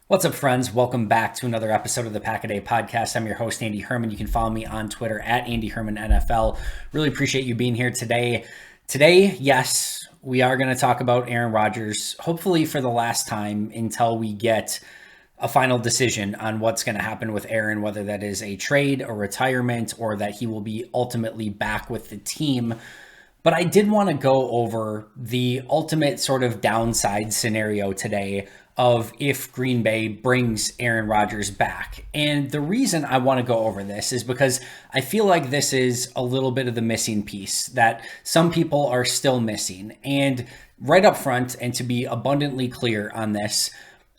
What's up, friends? Welcome back to another episode of the Pack a Day podcast. I'm your host, Andy Herman. You can follow me on Twitter at Andy Herman NFL. Really appreciate you being here today. Today, yes, we are going to talk about Aaron Rodgers, hopefully for the last time until we get a final decision on what's going to happen with Aaron, whether that is a trade, a retirement, or that he will be ultimately back with the team. But I did want to go over the ultimate sort of downside scenario today of if Green Bay brings Aaron Rodgers back. And the reason I want to go over this is because I feel like this is a little bit of the missing piece that some people are still missing. And right up front, and to be abundantly clear on this,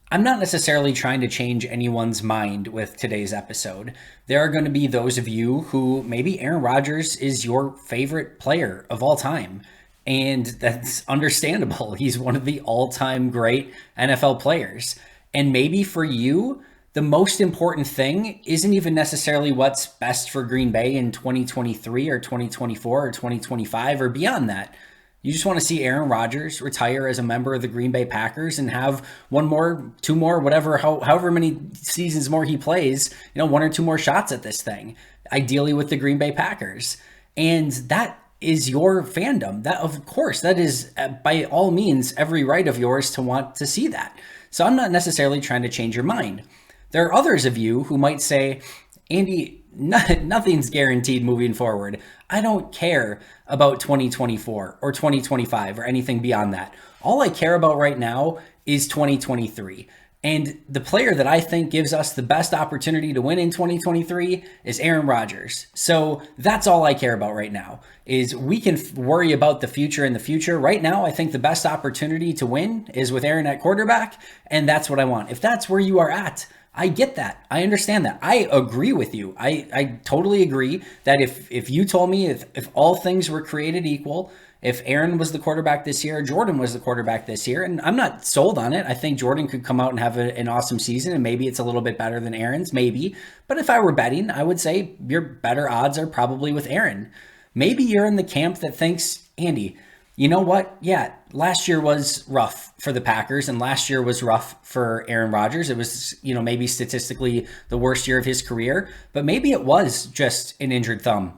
I'm not necessarily trying to change anyone's mind with today's episode. There are going to be those of you who maybe Aaron Rodgers is your favorite player of all time. And that's understandable. He's one of the all-time great NFL players. And maybe for you, the most important thing isn't even necessarily what's best for Green Bay in 2023 or 2024 or 2025 or beyond that. You just want to see Aaron Rodgers retire as a member of the Green Bay Packers and have one more, two more, whatever, however many seasons more he plays, one or two more shots at this thing, ideally with the Green Bay Packers. And that is your fandom. That, of course, that is by all means every right of yours to want to see that. So I'm not necessarily trying to change your mind. There are others of you who might say, Andy, nothing's guaranteed moving forward. I don't care about 2024 or 2025 or anything beyond that. All I care about right now is 2023. And the player that I think gives us the best opportunity to win in 2023 is Aaron Rodgers. So that's all I care about right now is we can worry about the future in the future. Right now, I think the best opportunity to win is with Aaron at quarterback. And that's what I want. If that's where you are at, I get that. I understand that. I agree with you. I totally agree that if you told me if all things were created equal, if Aaron was the quarterback this year, Jordan was the quarterback this year, and I'm not sold on it. I think Jordan could come out and have an awesome season, and maybe it's a little bit better than Aaron's, maybe. But if I were betting, I would say your better odds are probably with Aaron. Maybe you're in the camp that thinks, Andy, you know what? Yeah, last year was rough for the Packers, and last year was rough for Aaron Rodgers. It was, maybe statistically the worst year of his career, but maybe it was just an injured thumb.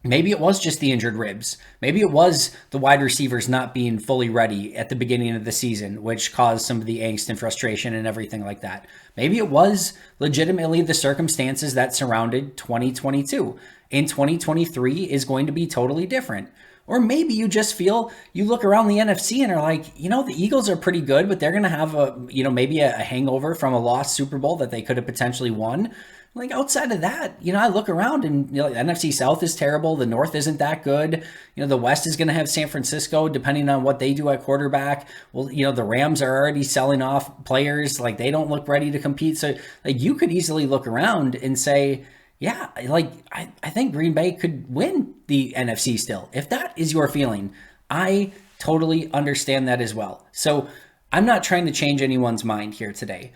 Maybe it was just the injured ribs. Maybe it was the wide receivers not being fully ready at the beginning of the season, which caused some of the angst and frustration and everything like that. Maybe it was legitimately the circumstances that surrounded 2022. And 2023 is going to be totally different. Or maybe you just feel, you look around the NFC and are like, the Eagles are pretty good, but they're going to have maybe a hangover from a lost Super Bowl that they could have potentially won. Like outside of that, I look around and the NFC South is terrible. The North isn't that good. The West is going to have San Francisco, depending on what they do at quarterback. Well, the Rams are already selling off players. Like they don't look ready to compete. So like you could easily look around and say, yeah, like I think Green Bay could win the NFC still. If that is your feeling, I totally understand that as well. So I'm not trying to change anyone's mind here today.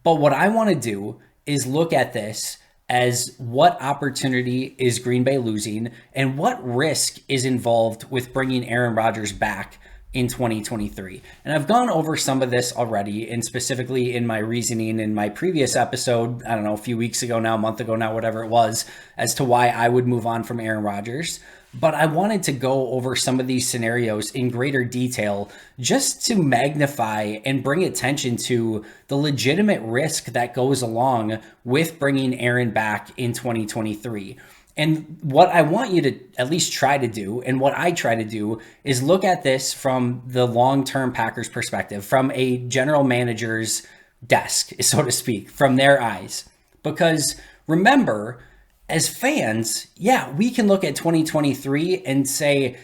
But what I want to do is look at this as what opportunity is Green Bay losing and what risk is involved with bringing Aaron Rodgers back in 2023. And I've gone over some of this already, and specifically in my reasoning in my previous episode, I don't know, a few weeks ago now, a month ago now, whatever it was, as to why I would move on from Aaron Rodgers. But I wanted to go over some of these scenarios in greater detail just to magnify and bring attention to the legitimate risk that goes along with bringing Aaron back in 2023. And what I want you to at least try to do, and what I try to do, is look at this from the long-term Packers perspective, from a general manager's desk, so to speak, from their eyes. Because remember, as fans, yeah, we can look at 2023 and say,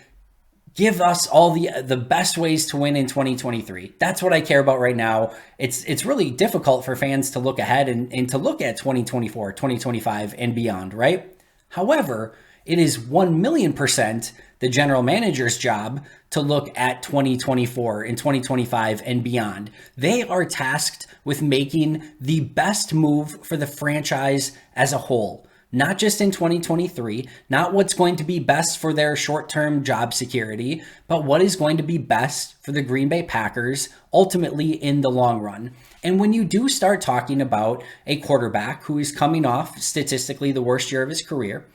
give us all the best ways to win in 2023. That's what I care about right now. It's really difficult for fans to look ahead and to look at 2024, 2025, and beyond, right? However, it is 1,000,000% the general manager's job to look at 2024 and 2025 and beyond. They are tasked with making the best move for the franchise as a whole. not just in 2023, not what's going to be best for their short-term job security, but what is going to be best for the Green Bay Packers ultimately in the long run. And when you do start talking about a quarterback who is coming off statistically the worst year of his career,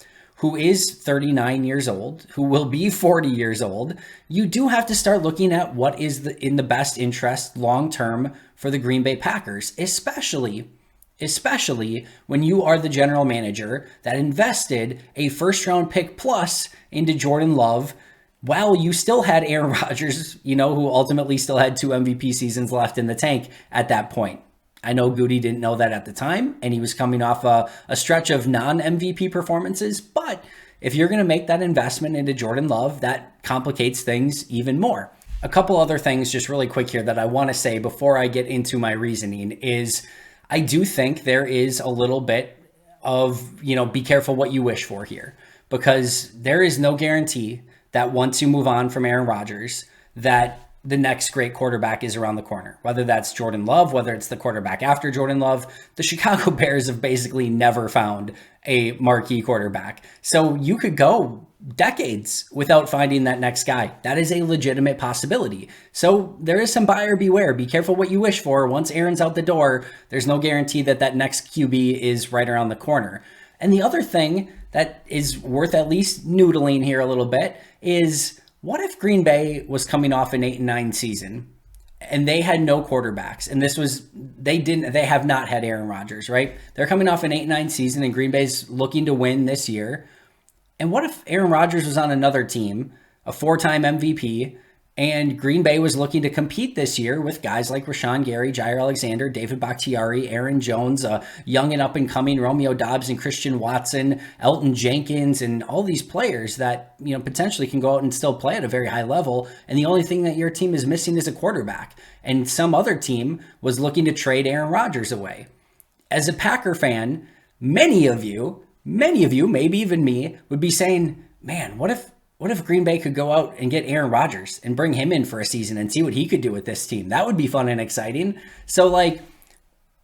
who is 39 years old, who will be 40 years old, you do have to start looking at what is in the best interest long-term for the Green Bay Packers, especially when you are the general manager that invested a first-round pick plus into Jordan Love while you still had Aaron Rodgers, who ultimately still had 2 MVP seasons left in the tank at that point. I know Goody didn't know that at the time, and he was coming off a stretch of non-MVP performances, but if you're going to make that investment into Jordan Love, that complicates things even more. A couple other things just really quick here that I want to say before I get into my reasoning is I do think there is a little bit of, be careful what you wish for here, because there is no guarantee that once you move on from Aaron Rodgers, that the next great quarterback is around the corner, whether that's Jordan Love, whether it's the quarterback after Jordan Love. The Chicago Bears have basically never found a marquee quarterback. So you could go decades without finding that next guy. That is a legitimate possibility. So there is some buyer beware. Be careful what you wish for. Once Aaron's out the door, there's no guarantee that that next QB is right around the corner. And the other thing that is worth at least noodling here a little bit is, what if Green Bay was coming off an 8-9 season and they had no quarterbacks, and they have not had Aaron Rodgers, right? They're coming off an 8-9 season and Green Bay's looking to win this year. And what if Aaron Rodgers was on another team, a 4-time MVP, and Green Bay was looking to compete this year with guys like Rashawn Gary, Jair Alexander, David Bakhtiari, Aaron Jones, young and up-and-coming Romeo Doubs and Christian Watson, Elton Jenkins, and all these players that potentially can go out and still play at a very high level, and the only thing that your team is missing is a quarterback, and some other team was looking to trade Aaron Rodgers away. As a Packer fan, many of you, maybe even me, would be saying, man, what if Green Bay could go out and get Aaron Rodgers and bring him in for a season and see what he could do with this team? That would be fun and exciting. So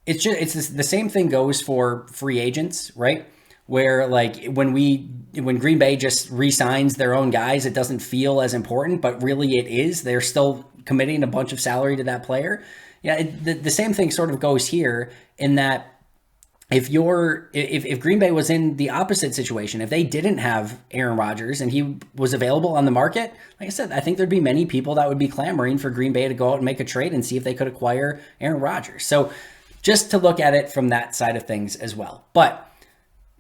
it's the same thing goes for free agents, right? Where when Green Bay just re-signs their own guys, it doesn't feel as important, but really it is. They're still committing a bunch of salary to that player. Yeah, the same thing sort of goes here in that if Green Bay was in the opposite situation, if they didn't have Aaron Rodgers and he was available on the market, like I said, I think there'd be many people that would be clamoring for Green Bay to go out and make a trade and see if they could acquire Aaron Rodgers. So just to look at it from that side of things as well. But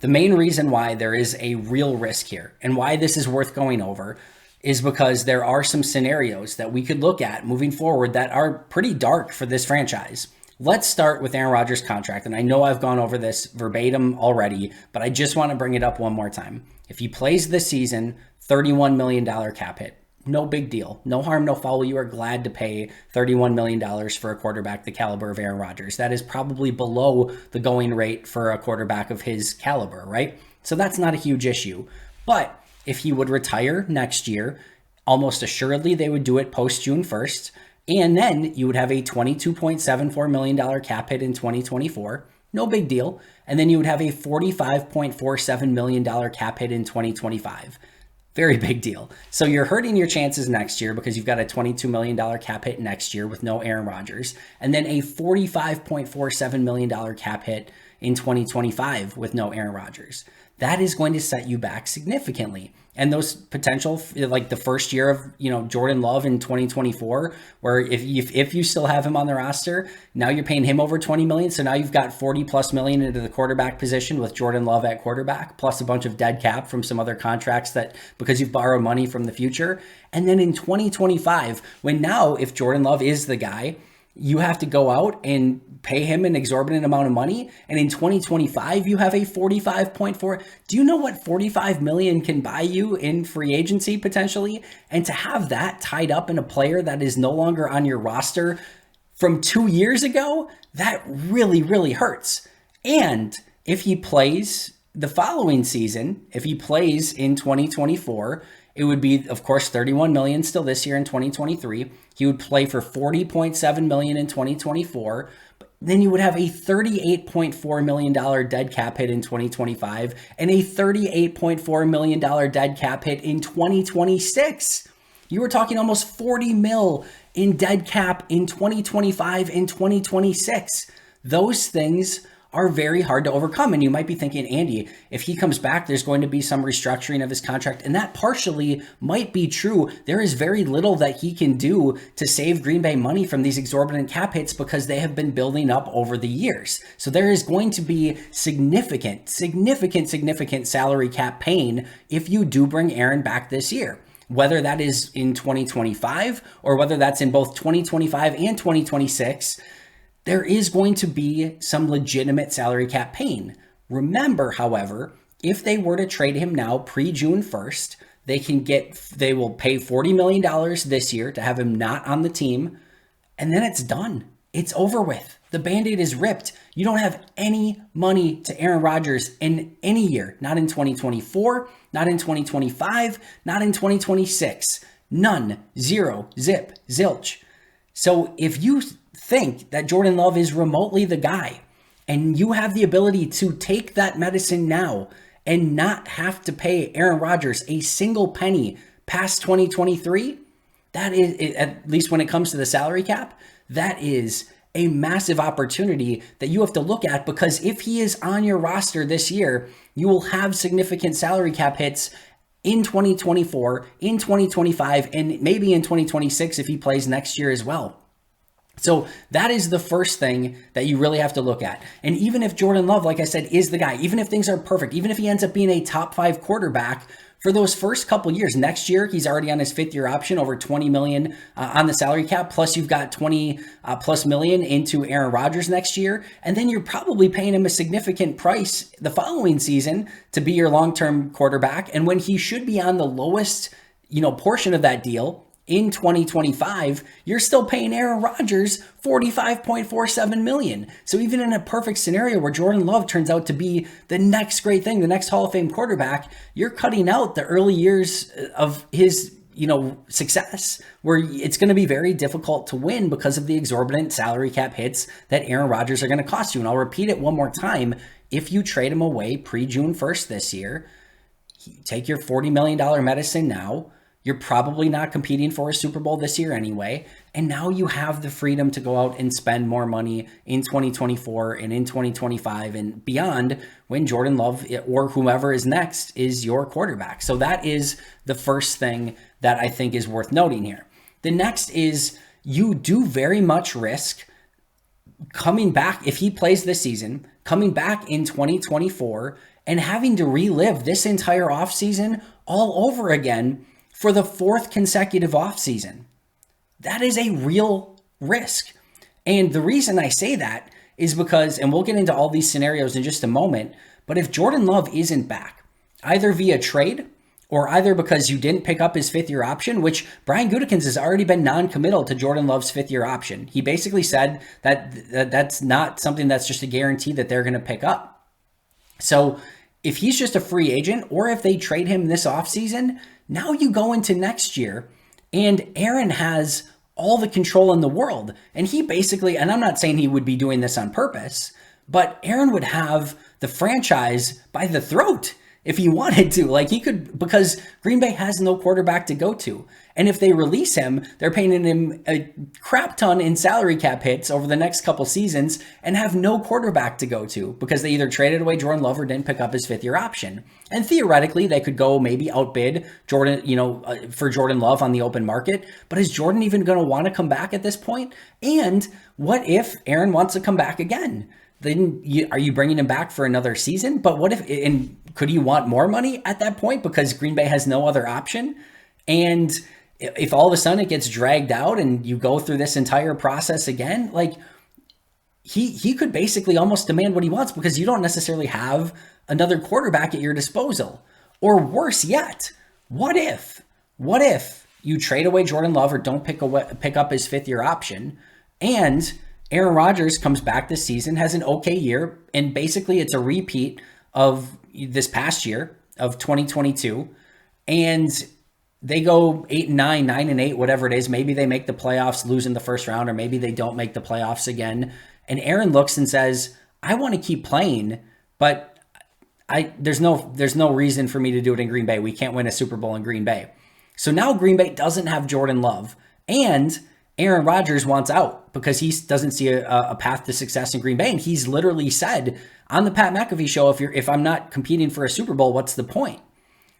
the main reason why there is a real risk here and why this is worth going over is because there are some scenarios that we could look at moving forward that are pretty dark for this franchise. Let's start with Aaron Rodgers' contract. And I know I've gone over this verbatim already, but I just want to bring it up one more time. If he plays this season, $31 million cap hit. No big deal. No harm, no foul. You are glad to pay $31 million for a quarterback the caliber of Aaron Rodgers. That is probably below the going rate for a quarterback of his caliber, right? So that's not a huge issue. But if he would retire next year, almost assuredly they would do it post June 1st. And then you would have a $22.74 million cap hit in 2024. No big deal. And then you would have a $45.47 million cap hit in 2025. Very big deal. So you're hurting your chances next year because you've got a $22 million cap hit next year with no Aaron Rodgers. And then a $45.47 million cap hit in 2025 with no Aaron Rodgers. That is going to set you back significantly. And those potential, like the first year of, Jordan Love in 2024, where if you still have him on the roster, now you're paying him over $20 million. So now you've got $40+ million into the quarterback position with Jordan Love at quarterback, plus a bunch of dead cap from some other contracts that because you've borrowed money from the future. And then in 2025, when now if Jordan Love is the guy, you have to go out and pay him an exorbitant amount of money. And in 2025, you have a 45.4. Do you know what 45 million can buy you in free agency potentially? And to have that tied up in a player that is no longer on your roster from 2 years ago, that really, really hurts. And if he plays the following season, if he plays in 2024, it would be, of course, $31 million still this year in 2023. He would play for $40.7 million in 2024. then you would have a $38.4 million dead cap hit in 2025 and a $38.4 million dead cap hit in 2026. You were talking almost 40 mil in dead cap in 2025 and 2026. Those things are very hard to overcome. And you might be thinking, Andy, if he comes back, there's going to be some restructuring of his contract. And that partially might be true. There is very little that he can do to save Green Bay money from these exorbitant cap hits because they have been building up over the years. So there is going to be significant salary cap pain if you do bring Aaron back this year. Whether that is in 2025 or whether that's in both 2025 and 2026, there is going to be some legitimate salary cap pain. Remember, however, if they were to trade him now pre-June 1st, they will pay $40 million this year to have him not on the team, and then it's done. It's over with. The Band-Aid is ripped. You don't have any money to Aaron Rodgers in any year. Not in 2024, not in 2025, not in 2026. None. Zero. Zip. Zilch. So if you think that Jordan Love is remotely the guy and you have the ability to take that medicine now and not have to pay Aaron Rodgers a single penny past 2023, that is, at least when it comes to the salary cap, that is a massive opportunity that you have to look at, because if he is on your roster this year, you will have significant salary cap hits in 2024, in 2025, and maybe in 2026 if he plays next year as well. So that is the first thing that you really have to look at. And even if Jordan Love, like I said, is the guy, even if things are perfect, even if he ends up being a top 5 quarterback for those first couple years, next year, he's already on his 5th-year option, over $20 million on the salary cap. Plus you've got 20 plus million into Aaron Rodgers next year. And then you're probably paying him a significant price the following season to be your long-term quarterback. And when he should be on the lowest, portion of that deal, in 2025, you're still paying Aaron Rodgers $45.47 million. So even in a perfect scenario where Jordan Love turns out to be the next great thing, the next Hall of Fame quarterback, you're cutting out the early years of his, success, where it's going to be very difficult to win because of the exorbitant salary cap hits that Aaron Rodgers are going to cost you. And I'll repeat it one more time. If you trade him away pre-June 1st this year, take your $40 million medicine now. You're probably not competing for a Super Bowl this year anyway. And now you have the freedom to go out and spend more money in 2024 and in 2025 and beyond when Jordan Love or whomever is next is your quarterback. So that is the first thing that I think is worth noting here. The next is you do very much risk coming back, if he plays this season, coming back in 2024 and having to relive this entire offseason all over again for the 4th consecutive offseason. That is a real risk. And the reason I say that is because, and we'll get into all these scenarios in just a moment, but if Jordan Love isn't back, either via trade or either because you didn't pick up his 5th-year option, which Brian Gutekunst has already been non-committal to Jordan Love's 5th-year option. He basically said that that's not something that's just a guarantee that they're going to pick up. So if he's just a free agent or if they trade him this offseason, now you go into next year and Aaron has all the control in the world. And he basically, and I'm not saying he would be doing this on purpose, but Aaron would have the franchise by the throat if he wanted to. Like he could, because Green Bay has no quarterback to go to. And if they release him, they're paying him a crap ton in salary cap hits over the next couple seasons and have no quarterback to go to because they either traded away Jordan Love or didn't pick up his 5th-year option. And theoretically, they could go maybe outbid Jordan, for Jordan Love on the open market. But is Jordan even going to want to come back at this point? And what if Aaron wants to come back again? Then are you bringing him back for another season? But what if, and could you want more money at that point because Green Bay has no other option? And if all of a sudden it gets dragged out and you go through this entire process again, like he could basically almost demand what he wants because you don't necessarily have another quarterback at your disposal. Or worse yet, what if you trade away Jordan Love or don't pick up his 5th-year option and Aaron Rodgers comes back this season, has an okay year, and basically it's a repeat of this past year of 2022, and they go 8-9, 9-8, whatever it is. Maybe they make the playoffs, lose in the first round, or maybe they don't make the playoffs again. And Aaron looks and says, I want to keep playing, but there's no reason for me to do it in Green Bay. We can't win a Super Bowl in Green Bay. So now Green Bay doesn't have Jordan Love, and Aaron Rodgers wants out because he doesn't see a path to success in Green Bay. And he's literally said on the Pat McAfee show, if I'm not competing for a Super Bowl, what's the point?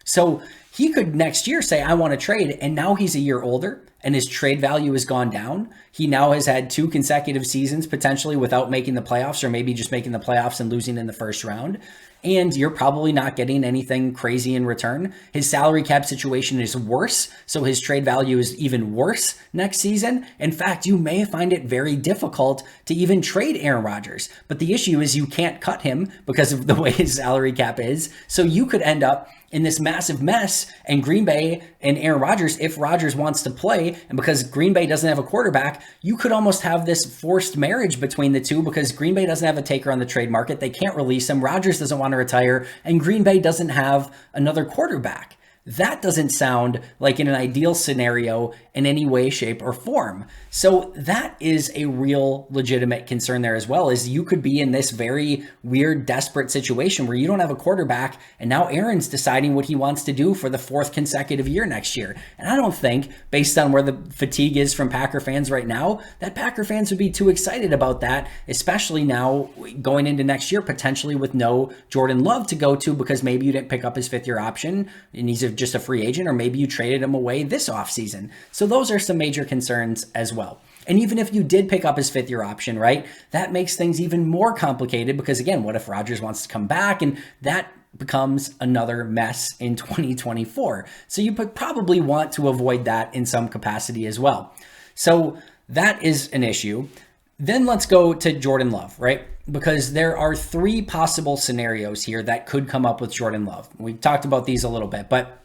So he could next year say, I want to trade. And now he's a year older and his trade value has gone down. He now has had 2 consecutive seasons potentially without making the playoffs, or maybe just making the playoffs and losing in the first round. And you're probably not getting anything crazy in return. His salary cap situation is worse, so his trade value is even worse next season. In fact, you may find it very difficult to even trade Aaron Rodgers. But the issue is you can't cut him because of the way his salary cap is. So you could end up in this massive mess, and Green Bay and Aaron Rodgers, if Rodgers wants to play, and because Green Bay doesn't have a quarterback, you could almost have this forced marriage between the two because Green Bay doesn't have a taker on the trade market. They can't release him. Rodgers doesn't want to retire, and Green Bay doesn't have another quarterback. That doesn't sound like in an ideal scenario in any way, shape, or form. So that is a real legitimate concern there as well, is you could be in this very weird, desperate situation where you don't have a quarterback, and now Aaron's deciding what he wants to do for the 4th consecutive year next year. And I don't think, based on where the fatigue is from Packer fans right now, that Packer fans would be too excited about that, especially now going into next year, potentially with no Jordan Love to go to because maybe you didn't pick up his 5th-year option and he's just a free agent, or maybe you traded him away this offseason. So those are some major concerns as well. And even if you did pick up his 5th-year option, right, that makes things even more complicated because, again, what if Rodgers wants to come back? And that becomes another mess in 2024. So you probably want to avoid that in some capacity as well. So that is an issue. Then let's go to Jordan Love, right? Because there are 3 possible scenarios here that could come up with Jordan Love. We've talked about these a little bit, but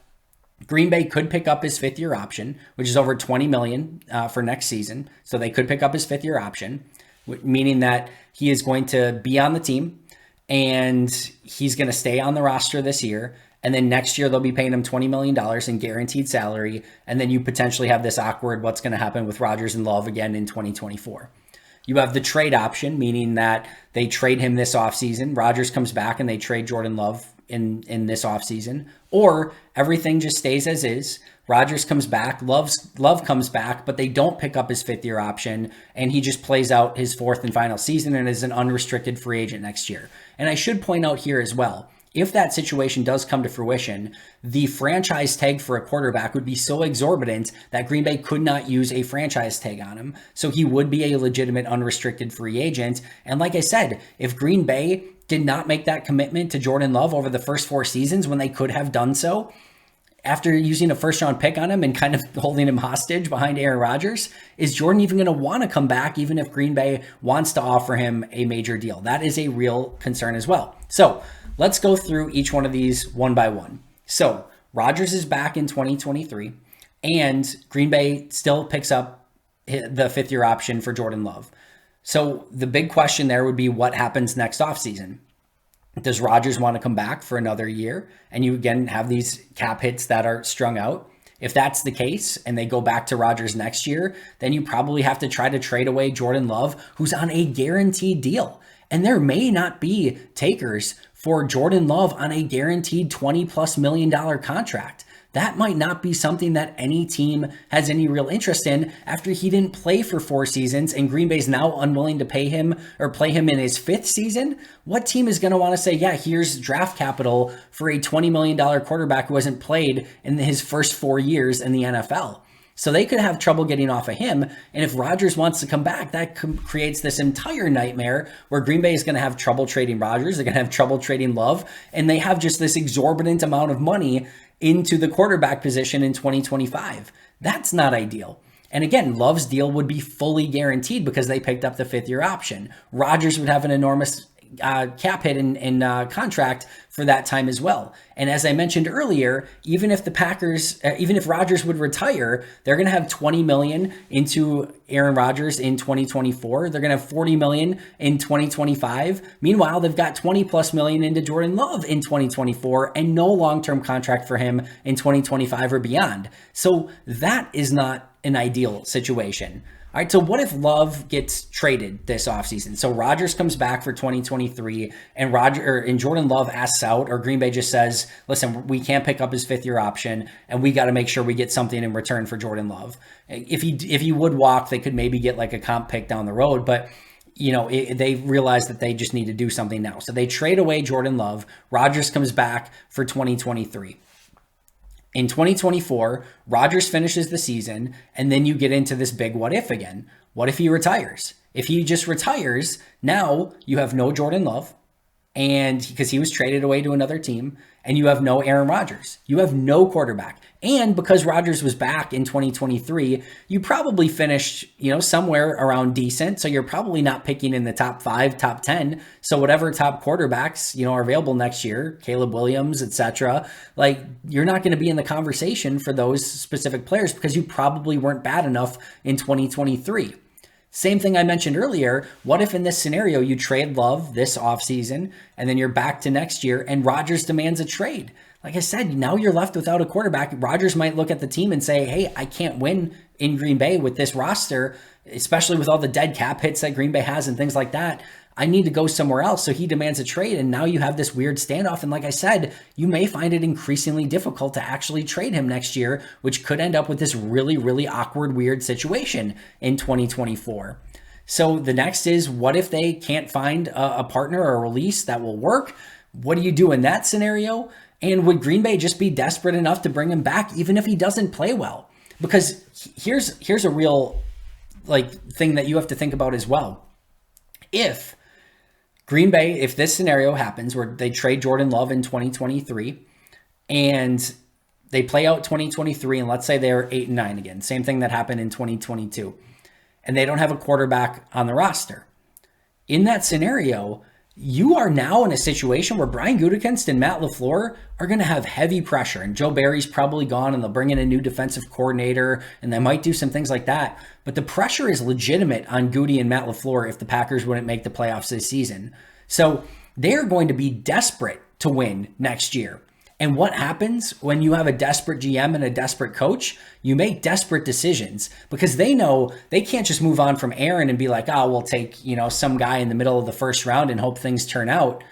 Green Bay could pick up his 5th-year option, which is over $20 million for next season. So they could pick up his 5th-year option, meaning that he is going to be on the team and he's going to stay on the roster this year. And then next year, they'll be paying him $20 million in guaranteed salary. And then you potentially have this awkward what's going to happen with Rodgers and Love again in 2024. You have the trade option, meaning that they trade him this offseason. Rodgers comes back and they trade Jordan Love in this offseason. Or everything just stays as is. Rodgers comes back, Love comes back, but they don't pick up his 5th-year option, and he just plays out his 4th and final season and is an unrestricted free agent next year. And I should point out here as well, if that situation does come to fruition, the franchise tag for a quarterback would be so exorbitant that Green Bay could not use a franchise tag on him. So he would be a legitimate unrestricted free agent. And like I said, if Green Bay did not make that commitment to Jordan Love over the first 4 seasons when they could have done so, after using a 1st-round pick on him and kind of holding him hostage behind Aaron Rodgers, is Jordan even going to want to come back even if Green Bay wants to offer him a major deal? That is a real concern as well. So let's go through each one of these one by one. So Rodgers is back in 2023, and Green Bay still picks up the 5th-year option for Jordan Love. So the big question there would be what happens next offseason. Does Rodgers want to come back for another year? And you again have these cap hits that are strung out. If that's the case and they go back to Rodgers next year, then you probably have to try to trade away Jordan Love, who's on a guaranteed deal. And there may not be takers for Jordan Love on a guaranteed $20+ million contract. That might not be something that any team has any real interest in after he didn't play for 4 seasons and Green Bay's now unwilling to pay him or play him in his 5th season. What team is going to want to say, yeah, here's draft capital for a $20 million quarterback who hasn't played in his first 4 years in the NFL? So they could have trouble getting off of him. And if Rodgers wants to come back, that creates this entire nightmare where Green Bay is going to have trouble trading Rodgers. They're going to have trouble trading Love. And they have just this exorbitant amount of money into the quarterback position in 2025. That's not ideal. And again, Love's deal would be fully guaranteed because they picked up the 5th-year option. Rodgers would have an enormous cap hit in contract for that time as well. And as I mentioned earlier, even if Rodgers would retire, they're going to have $20 million into Aaron Rodgers in 2024. They're going to have $40 million in 2025. Meanwhile, they've got $20+ million into Jordan Love in 2024 and no long-term contract for him in 2025 or beyond. So that is not an ideal situation. All right, so what if Love gets traded this offseason? So Rodgers comes back for 2023 and Jordan Love asks out, or Green Bay just says, listen, we can't pick up his fifth-year option and we got to make sure we get something in return for Jordan Love. If he would walk, they could maybe get like a comp pick down the road, but they realize that they just need to do something now. So they trade away Jordan Love. Rodgers comes back for 2023. In 2024, Rodgers finishes the season, and then you get into this big what if again. What if he retires? If he just retires, now you have no Jordan Love, and because he was traded away to another team, and you have no Aaron Rodgers. You have no quarterback. And because Rodgers was back in 2023, you probably finished, somewhere around decent. So you're probably not picking in the top 5, top 10. So whatever top quarterbacks, are available next year, Caleb Williams, etc., like you're not going to be in the conversation for those specific players because you probably weren't bad enough in 2023. Same thing I mentioned earlier. What if in this scenario you trade Love this offseason and then you're back to next year and Rodgers demands a trade? Like I said, now you're left without a quarterback. Rodgers might look at the team and say, hey, I can't win in Green Bay with this roster, especially with all the dead cap hits that Green Bay has and things like that. I need to go somewhere else. So he demands a trade. And now you have this weird standoff. And like I said, you may find it increasingly difficult to actually trade him next year, which could end up with this really, really awkward, weird situation in 2024. So the next is, what if they can't find a partner or a release that will work? What do you do in that scenario? And would Green Bay just be desperate enough to bring him back, even if he doesn't play well? Because here's a real thing that you have to think about as well. If Green Bay, if this scenario happens where they trade Jordan Love in 2023 and they play out 2023 and let's say they're 8-9 again, same thing that happened in 2022, and they don't have a quarterback on the roster. In that scenario, you are now in a situation where Brian Gutekunst and Matt LaFleur are going to have heavy pressure, and Joe Barry's probably gone and they'll bring in a new defensive coordinator and they might do some things like that. But the pressure is legitimate on Goody and Matt LaFleur if the Packers wouldn't make the playoffs this season. So they're going to be desperate to win next year. And what happens when you have a desperate GM and a desperate coach? You make desperate decisions because they know they can't just move on from Aaron and be like, oh, we'll take, some guy in the middle of the first round and hope things turn out.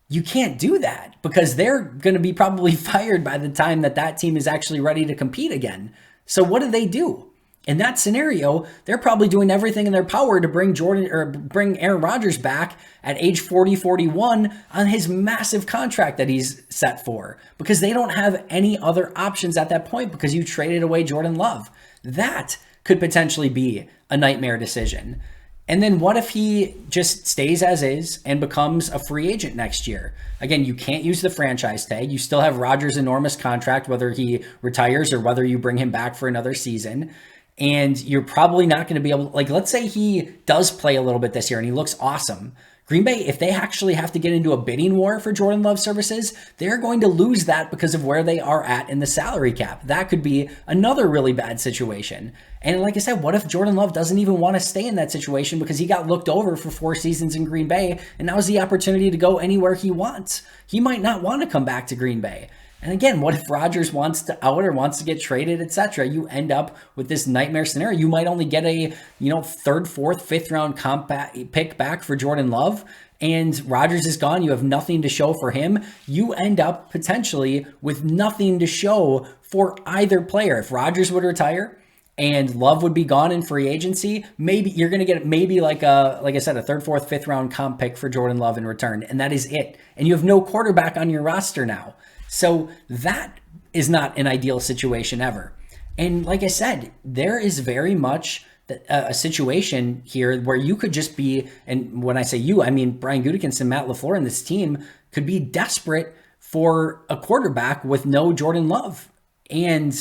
You can't do that because they're going to be probably fired by the time that team is actually ready to compete again. So what do? In that scenario, they're probably doing everything in their power to bring Aaron Rodgers back at age 40, 41 on his massive contract that he's set for because they don't have any other options at that point because you traded away Jordan Love. That could potentially be a nightmare decision. And then what if he just stays as is and becomes a free agent next year? Again, you can't use the franchise tag. You still have Rodgers' enormous contract, whether he retires or whether you bring him back for another season. And you're probably not going to be able, let's say he does play a little bit this year and he looks awesome. Green Bay, if they actually have to get into a bidding war for Jordan Love services, they're going to lose that because of where they are at in the salary cap. That could be another really bad situation. And like I said, what if Jordan Love doesn't even want to stay in that situation because he got looked over for 4 seasons in Green Bay and now is the opportunity to go anywhere he wants? He might not want to come back to Green Bay. And again, what if Rodgers wants to out or wants to get traded, etc.? You end up with this nightmare scenario. You might only get a, 3rd, 4th, 5th round pick back for Jordan Love, and Rodgers is gone. You have nothing to show for him. You end up potentially with nothing to show for either player. If Rodgers would retire and Love would be gone in free agency, maybe you're going to get like I said, a 3rd, 4th, 5th round comp pick for Jordan Love in return, and that is it. And you have no quarterback on your roster now. So that is not an ideal situation ever. And like I said, there is very much a situation here where you could just be, and when I say you, I mean Brian Gutekunst and Matt LaFleur and this team could be desperate for a quarterback with no Jordan Love. And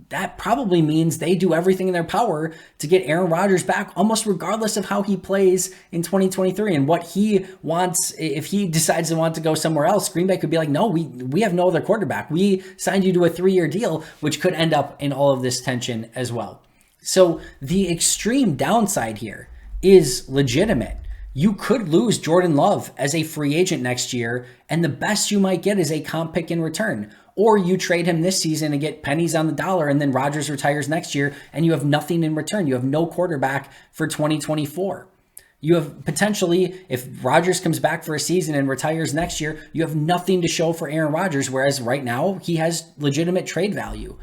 that probably means they do everything in their power to get Aaron Rodgers back, almost regardless of how he plays in 2023 and what he wants. If he decides to want to go somewhere else, Green Bay could be like, no, we have no other quarterback. We signed you to a 3-year deal, which could end up in all of this tension as well. So the extreme downside here is legitimate. You could lose Jordan Love as a free agent next year, and the best you might get is a comp pick in return. Or you trade him this season and get pennies on the dollar, and then Rodgers retires next year and you have nothing in return. You have no quarterback for 2024. You have potentially, if Rodgers comes back for a season and retires next year, you have nothing to show for Aaron Rodgers, whereas right now he has legitimate trade value.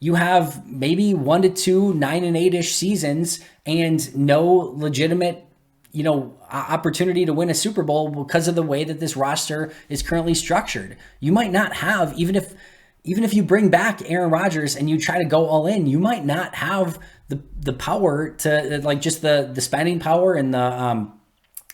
You have maybe 1 to 2 9-8-ish seasons and no legitimate, opportunity to win a Super Bowl because of the way that this roster is currently structured. You might not have, even if you bring back Aaron Rodgers and you try to go all in, you might not have the power to, like, just the spending power and the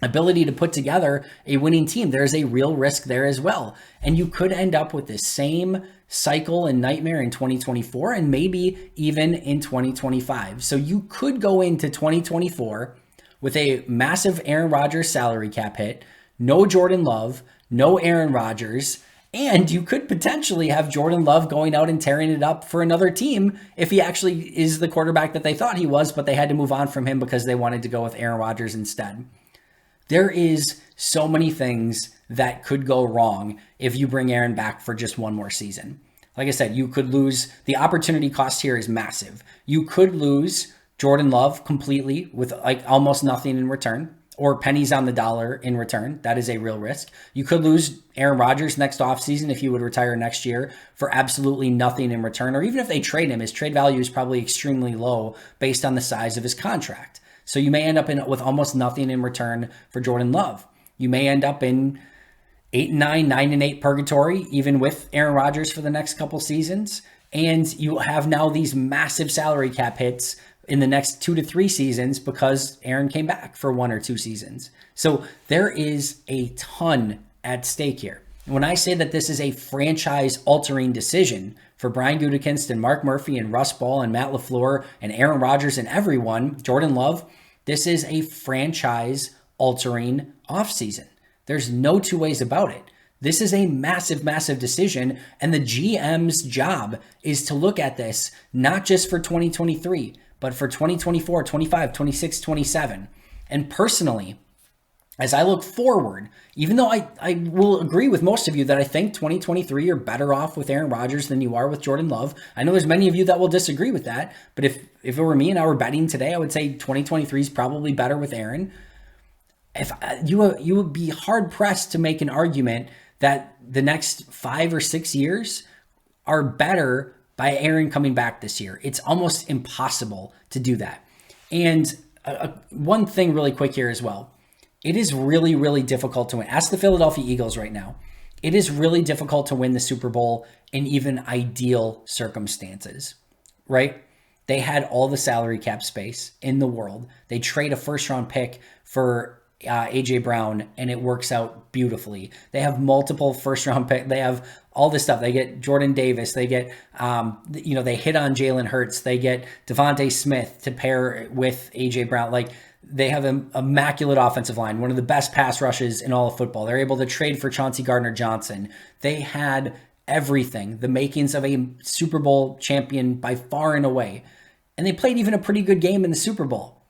ability to put together a winning team. There's a real risk there as well. And you could end up with this same cycle and nightmare in 2024 and maybe even in 2025. So you could go into 2024 with a massive Aaron Rodgers salary cap hit, no Jordan Love, no Aaron Rodgers, and you could potentially have Jordan Love going out and tearing it up for another team if he actually is the quarterback that they thought he was, but they had to move on from him because they wanted to go with Aaron Rodgers instead. There is so many things that could go wrong if you bring Aaron back for just one more season. Like I said, you could lose, the opportunity cost here is massive. You could lose Jordan Love completely with like almost nothing in return, or pennies on the dollar in return. That is a real risk. You could lose Aaron Rodgers next offseason if he would retire next year for absolutely nothing in return, or even if they trade him, his trade value is probably extremely low based on the size of his contract. So you may end up with almost nothing in return for Jordan Love. You may end up in 8-9, 9-8 purgatory, even with Aaron Rodgers for the next couple seasons. And you have now these massive salary cap hits in the next 2 to 3 seasons because Aaron came back for 1 or 2 seasons. So there is a ton at stake here. When I say that this is a franchise-altering decision for Brian Gutekunst and Mark Murphy and Russ Ball and Matt LaFleur and Aaron Rodgers and everyone, Jordan Love, this is a franchise-altering offseason. There's no two ways about it. This is a massive, massive decision, and the GM's job is to look at this not just for 2023, but for 2024, 25, 26, 27. And personally, as I look forward, even though I will agree with most of you that I think 2023 you're better off with Aaron Rodgers than you are with Jordan Love. I know there's many of you that will disagree with that, but if it were me and I were betting today, I would say 2023 is probably better with Aaron. If you would be hard pressed to make an argument that the next 5 or 6 years are better by Aaron coming back this year. It's almost impossible to do that. And one thing really quick here as well. It is really, really difficult to win. Ask the Philadelphia Eagles right now. It is really difficult to win the Super Bowl in even ideal circumstances, right? They had all the salary cap space in the world. They trade a first-round pick for A.J. Brown, and it works out beautifully. They have multiple first-round picks. They have all this stuff. They get Jordan Davis. They get, they hit on Jalen Hurts. They get Devontae Smith to pair with A.J. Brown. Like, they have an immaculate offensive line, one of the best pass rushes in all of football. They're able to trade for Chauncey Gardner-Johnson. They had everything, the makings of a Super Bowl champion by far and away. And they played even a pretty good game in the Super Bowl.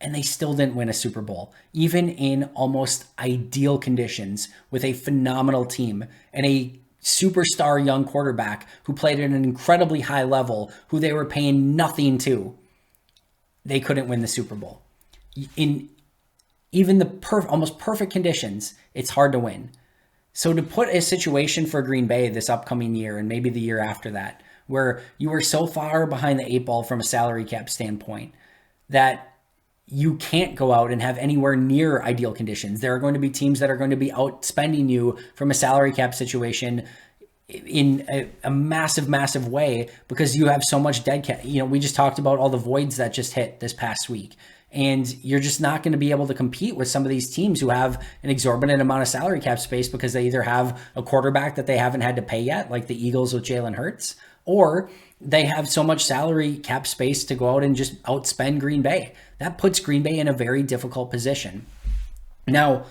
And they still didn't win a Super Bowl, even in almost ideal conditions with a phenomenal team and a superstar young quarterback who played at an incredibly high level, who they were paying nothing to. They couldn't win the Super Bowl. In even the almost perfect conditions, it's hard to win. So to put a situation for Green Bay this upcoming year and maybe the year after that, where you were so far behind the 8 ball from a salary cap standpoint that you can't go out and have anywhere near ideal conditions. There are going to be teams that are going to be outspending you from a salary cap situation in a massive, massive way because you have so much dead cap. We just talked about all the voids that just hit this past week. And you're just not going to be able to compete with some of these teams who have an exorbitant amount of salary cap space because they either have a quarterback that they haven't had to pay yet, like the Eagles with Jalen Hurts, or they have so much salary cap space to go out and just outspend Green Bay. That puts Green Bay in a very difficult position. Now,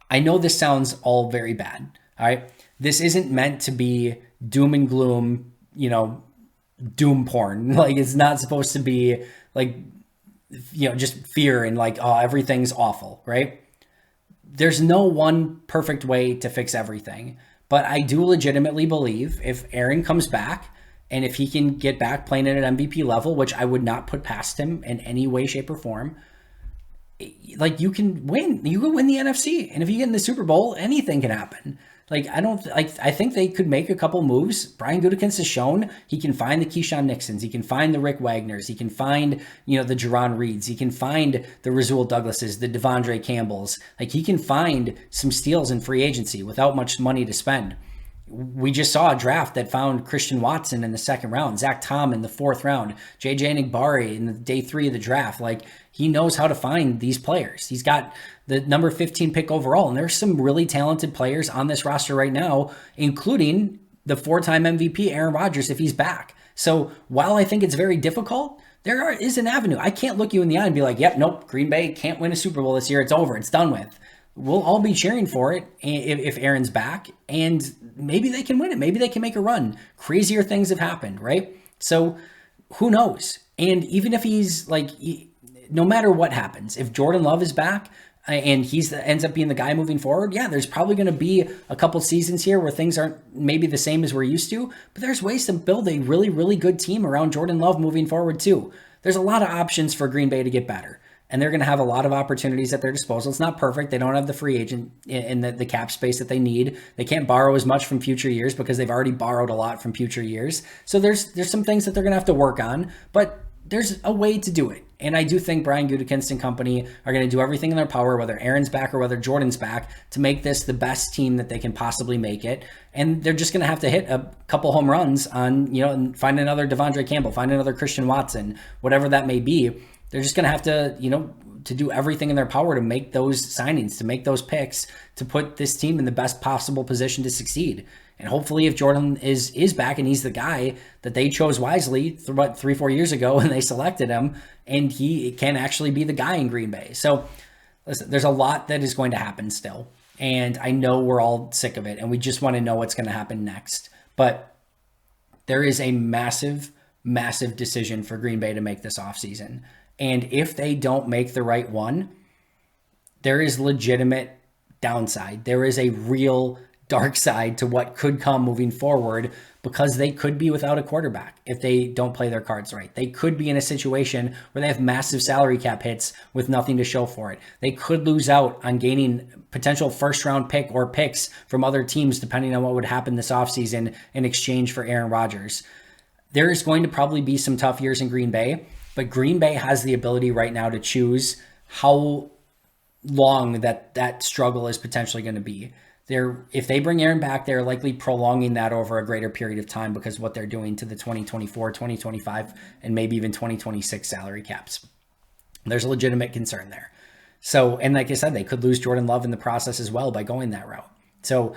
I know this sounds all very bad, all right? This isn't meant to be doom and gloom, doom porn. Like, it's not supposed to be like, just fear and like, oh, everything's awful, right? There's no one perfect way to fix everything. But I do legitimately believe if Aaron comes back and if he can get back playing at an MVP level, which I would not put past him in any way, shape, or form, like you can win. You can win the NFC. And if you get in the Super Bowl, anything can happen. Like, I think they could make a couple moves. Brian Gutekunst has shown he can find the Keyshawn Nixons. He can find the Rick Wagners. He can find, the Jerron Reeds. He can find the Rasul Douglases, the Devondre Campbells. Like, he can find some steals in free agency without much money to spend. We just saw a draft that found Christian Watson in the second round, Zach Tom in the fourth round, JJ Enagbare in the day 3 of the draft. Like, he knows how to find these players. He's got the number 15 pick overall, and there's some really talented players on this roster right now, including the 4-time MVP Aaron Rodgers if he's back. So while I think it's very difficult, there is an avenue. I can't look you in the eye and be like, yep, nope, Green Bay can't win a Super Bowl this year. It's over. It's done with. We'll all be cheering for it if Aaron's back, and maybe they can win it. Maybe they can make a run. Crazier things have happened, right? So who knows? And even if he's like, no matter what happens, if Jordan Love is back and ends up being the guy moving forward, yeah, there's probably going to be a couple seasons here where things aren't maybe the same as we're used to, but there's ways to build a really, really good team around Jordan Love moving forward too. There's a lot of options for Green Bay to get better. And they're going to have a lot of opportunities at their disposal. It's not perfect. They don't have the free agent in the cap space that they need. They can't borrow as much from future years because they've already borrowed a lot from future years. So there's some things that they're going to have to work on, but there's a way to do it. And I do think Brian Gutekunst and company are going to do everything in their power, whether Aaron's back or whether Jordan's back, to make this the best team that they can possibly make it. And they're just going to have to hit a couple home runs on, and find another Devondre Campbell, find another Christian Watson, whatever that may be. They're just going to have to, to do everything in their power to make those signings, to make those picks, to put this team in the best possible position to succeed. And hopefully if Jordan is back and he's the guy that they chose wisely 3-4 years ago when they selected him, and he can actually be the guy in Green Bay. So listen, there's a lot that is going to happen still. And I know we're all sick of it and we just want to know what's going to happen next. But there is a massive, massive decision for Green Bay to make this offseason. And if they don't make the right one, there is legitimate downside. There is a real dark side to what could come moving forward, because they could be without a quarterback if they don't play their cards right. They could be in a situation where they have massive salary cap hits with nothing to show for it. They could lose out on gaining potential first-round pick or picks from other teams, depending on what would happen this offseason in exchange for Aaron Rodgers. There is going to probably be some tough years in Green Bay, but Green Bay has the ability right now to choose how long that struggle is potentially going to be. If they bring Aaron back, they're likely prolonging that over a greater period of time because of what they're doing to the 2024, 2025, and maybe even 2026 salary caps. There's a legitimate concern there. So, and like I said, they could lose Jordan Love in the process as well by going that route. So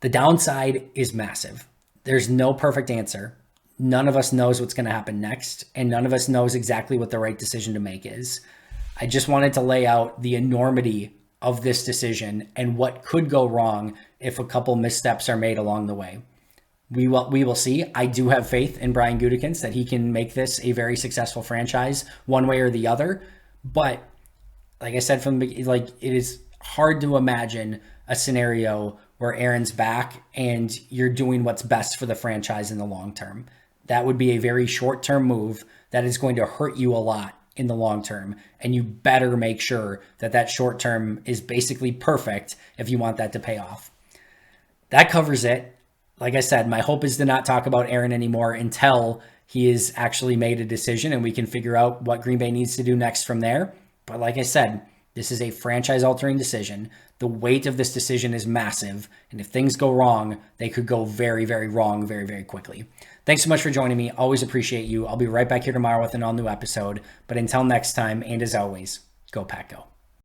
the downside is massive. There's no perfect answer. None of us knows what's going to happen next, and none of us knows exactly what the right decision to make is. I just wanted to lay out the enormity of this decision and what could go wrong if a couple missteps are made along the way. We will see. I do have faith in Brian Gutekunst that he can make this a very successful franchise one way or the other. But like I said, it is hard to imagine a scenario where Aaron's back and you're doing what's best for the franchise in the long term. That would be a very short-term move that is going to hurt you a lot in the long term. And you better make sure that short term is basically perfect if you want that to pay off. That covers it. Like I said, my hope is to not talk about Aaron anymore until he has actually made a decision and we can figure out what Green Bay needs to do next from there. But like I said, this is a franchise-altering decision. The weight of this decision is massive. And if things go wrong, they could go very, very wrong very, very quickly. Thanks so much for joining me. Always appreciate you. I'll be right back here tomorrow with an all-new episode. But until next time, and as always, go Pack Go.